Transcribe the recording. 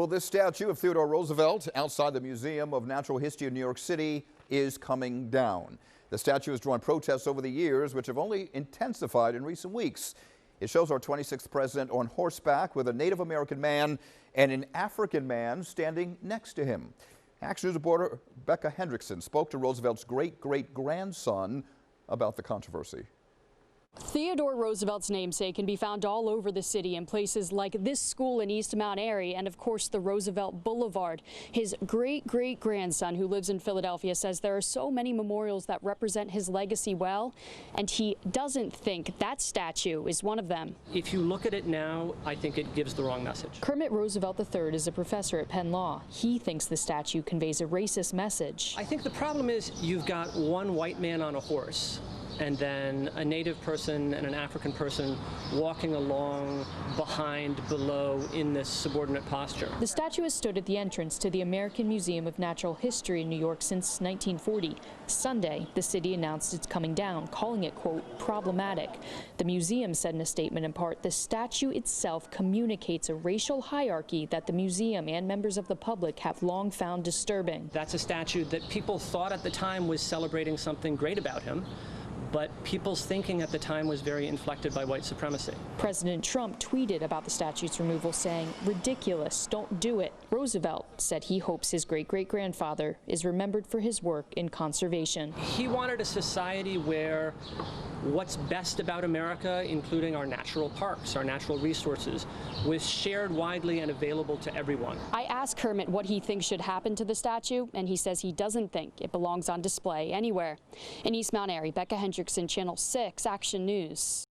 Well, this statue of Theodore Roosevelt outside the Museum of Natural History in New York City is coming down. The statue has drawn protests over the years, which have only intensified in recent weeks. It shows our 26th president on horseback with a Native American man and an African man standing next to him. Action News reporter Becca Hendrickson spoke to Roosevelt's great-great-grandson about the controversy. Theodore Roosevelt's namesake can be found all over the city in places like this school in East Mount Airy and, of course, the Roosevelt Boulevard. His great-great-grandson, who lives in Philadelphia, says there are so many memorials that represent his legacy well, and he doesn't think that statue is one of them. If you look at it now, I think it gives the wrong message. Kermit Roosevelt III is a professor at Penn Law. He thinks the statue conveys a racist message. I think the problem is you've got one white man on a horse and then a Native person and an African person walking along behind, below, in this subordinate posture. The statue has stood at the entrance to the American Museum of Natural History in New York since 1940. Sunday, the city announced it's coming down, calling it, quote, problematic. The museum said in a statement, in part, the statue itself communicates a racial hierarchy that the museum and members of the public have long found disturbing. That's a statue that people thought at the time was celebrating something great about him, but people's thinking at the time was very inflected by white supremacy. President Trump tweeted about the statue's removal, saying, ridiculous, don't do it. Roosevelt said he hopes his great-great-grandfather is remembered for his work in conservation. He wanted a society where what's best about America, including our natural parks, our natural resources, was shared widely and available to everyone. I asked Kermit what he thinks should happen to the statue, and he says he doesn't think it belongs on display anywhere. In East Mount Airy, Becca Hendrickson, Channel 6 Action News.